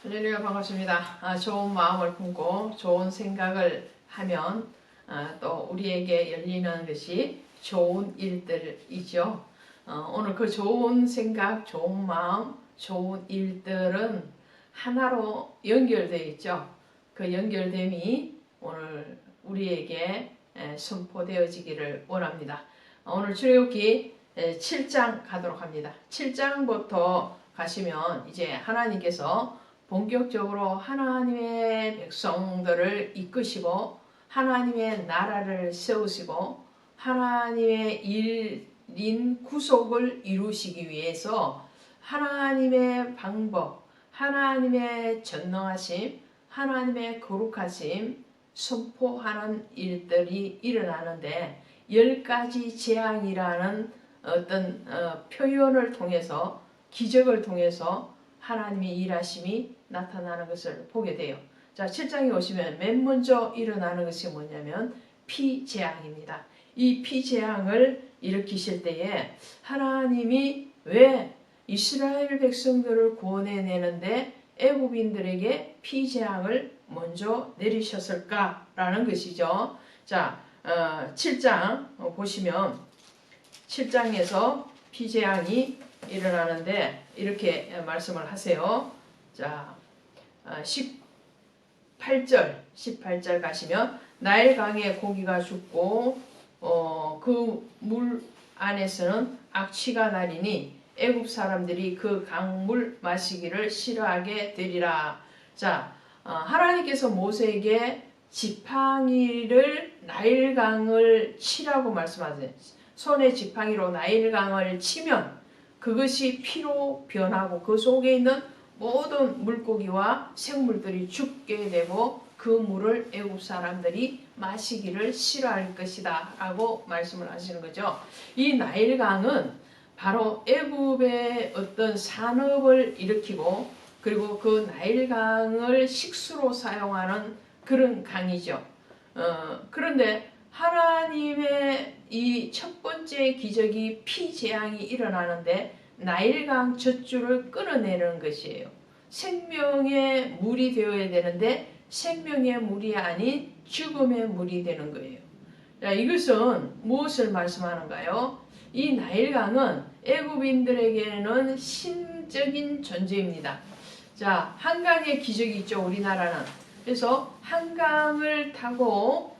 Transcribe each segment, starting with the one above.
할렐루야, 반갑습니다. 좋은 마음을 품고 좋은 생각을 하면 또 우리에게 열리는 것이 좋은 일들이죠. 오늘 그 좋은 생각, 좋은 마음, 좋은 일들은 하나로 연결되어 있죠. 그 연결됨이 오늘 우리에게 선포되어지기를 원합니다. 오늘 출애굽기 7장 가도록 합니다. 7장부터 가시면 이제 하나님께서 본격적으로 하나님의 백성들을 이끄시고 하나님의 나라를 세우시고 하나님의 일인 구속을 이루시기 위해서 하나님의 방법, 하나님의 전능하심, 하나님의 거룩하심 선포하는 일들이 일어나는데 10가지 재앙이라는 어떤 표현을 통해서 기적을 통해서 하나님의 일하심이 나타나는 것을 보게 돼요. 자, 7장에 오시면 맨 먼저 일어나는 것이 뭐냐면 피재앙입니다. 이 피재앙을 일으키실 때에 하나님이 왜 이스라엘 백성들을 구원해내는데 애굽인들에게 피재앙을 먼저 내리셨을까라는 것이죠. 자, 7장 보시면 7장에서 피재앙이 일어나는데 이렇게 말씀을 하세요. 자, 18절 가시면 나일강에 고기가 죽고 그 물 안에서는 악취가 나리니 애굽 사람들이 그 강물 마시기를 싫어하게 되리라. 자, 하나님께서 모세에게 지팡이를 나일강을 치라고 말씀하세요. 손에 지팡이로 나일강을 치면 그것이 피로 변하고 그 속에 있는 모든 물고기와 생물들이 죽게 되고 그 물을 애굽 사람들이 마시기를 싫어할 것이다 라고 말씀을 하시는 거죠. 이 나일강은 바로 애굽의 어떤 산업을 일으키고 그리고 그 나일강을 식수로 사용하는 그런 강이죠. 그런데 하나님의 이 첫 번째 기적이 피재앙이 일어나는데 나일강 젖줄을 끊어내는 것이에요. 생명의 물이 되어야 되는데 생명의 물이 아닌 죽음의 물이 되는 거예요. 자, 이것은 무엇을 말씀하는가요? 이 나일강은 애굽인들에게는 신적인 존재입니다. 자, 한강의 기적이 있죠, 우리나라는. 그래서 한강을 타고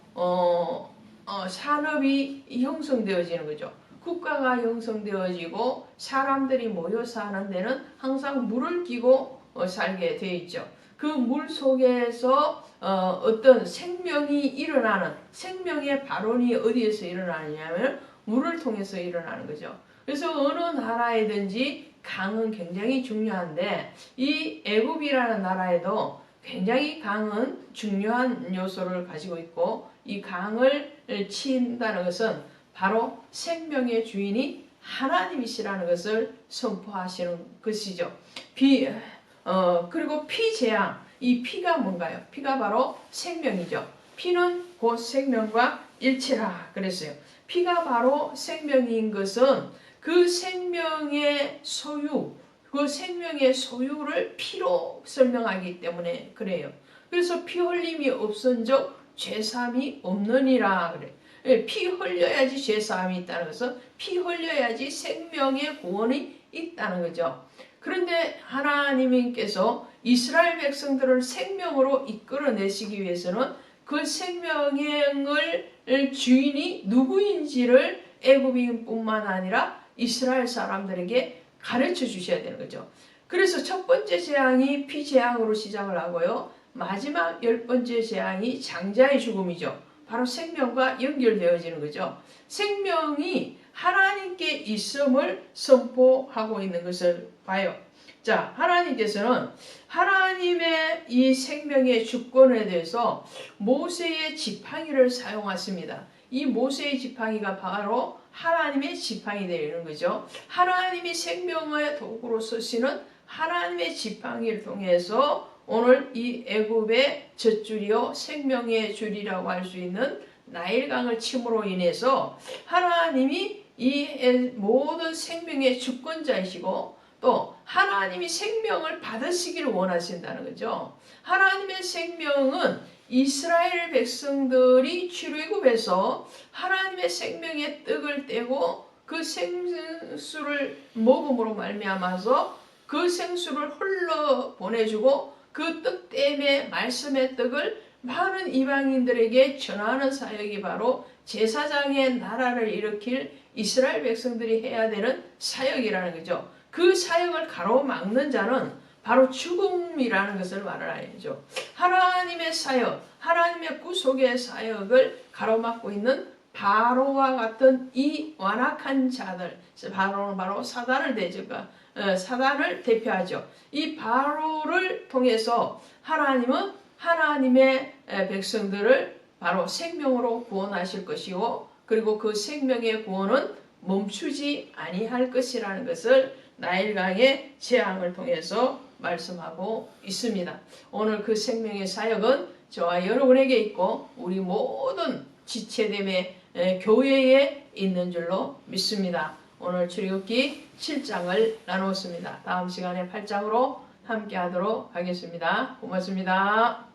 산업이 형성되어지는 거죠. 국가가 형성되어지고 사람들이 모여 사는 데는 항상 물을 끼고 살게 되어 있죠. 그 물 속에서 어떤 생명이 일어나는 생명의 발원이 어디에서 일어나느냐면 물을 통해서 일어나는 거죠. 그래서 어느 나라에든지 강은 굉장히 중요한데 이 애굽이라는 나라에도 굉장히 강은 중요한 요소를 가지고 있고 이 강을 친다는 것은 바로 생명의 주인이 하나님이시라는 것을 선포하시는 것이죠. 그리고 피재앙, 이 피가 뭔가요? 피가 바로 생명이죠. 피는 곧 생명과 일체라 그랬어요. 피가 바로 생명인 것은 그 생명의 소유, 그 생명의 소유를 피로 설명하기 때문에 그래요. 그래서 피 흘림이 없은즉 죄사함이 없느니라 그래. 피 흘려야지 죄사함이 있다는 것은 피 흘려야지 생명의 구원이 있다는 거죠. 그런데 하나님께서 이스라엘 백성들을 생명으로 이끌어내시기 위해서는 그 생명을 주인이 누구인지를 애굽인뿐만 아니라 이스라엘 사람들에게 가르쳐 주셔야 되는 거죠. 그래서 첫 번째 재앙이 피재앙으로 시작을 하고요. 마지막 10번째 재앙이 장자의 죽음이죠. 바로 생명과 연결되어지는 거죠. 생명이 하나님께 있음을 선포하고 있는 것을 봐요. 자, 하나님께서는 하나님의 이 생명의 주권에 대해서 모세의 지팡이를 사용하십니다. 이 모세의 지팡이가 바로 하나님의 지팡이 되는 거죠. 하나님이 생명의 도구로 쓰시는 하나님의 지팡이를 통해서 오늘 이 애굽의 젖줄이요 생명의 줄이라고 할 수 있는 나일강을 침으로 인해서 하나님이 이 모든 생명의 주권자이시고 또 하나님 하나님이 생명을 받으시기를 원하신다는 거죠. 하나님의 생명은 이스라엘 백성들이 출애굽에서 하나님의 생명의 떡을 떼고 그 생수를 먹음으로 말미암아서 그 생수를 흘러 보내주고 그 떡 땜의 말씀의 떡을 많은 이방인들에게 전하는 사역이 바로 제사장의 나라를 일으킬 이스라엘 백성들이 해야 되는 사역이라는 거죠. 그 사역을 가로막는 자는 바로 죽음이라는 것을 말을 하죠. 하나님의 사역, 하나님의 구속의 사역을 가로막고 있는 바로와 같은 이 완악한 자들, 바로는 바로 사단을 사단을 대표하죠. 이 바로를 통해서 하나님은 하나님의 백성들을 바로 생명으로 구원하실 것이고, 그리고 그 생명의 구원은 멈추지 아니할 것이라는 것을 나일강의 재앙을 통해서 말씀하고 있습니다. 오늘 그 생명의 사역은 저와 여러분에게 있고 우리 모든 지체됨의 교회에 있는 줄로 믿습니다. 오늘 출애굽기 7장을 나누었습니다. 다음 시간에 8장으로 함께 하도록 하겠습니다. 고맙습니다.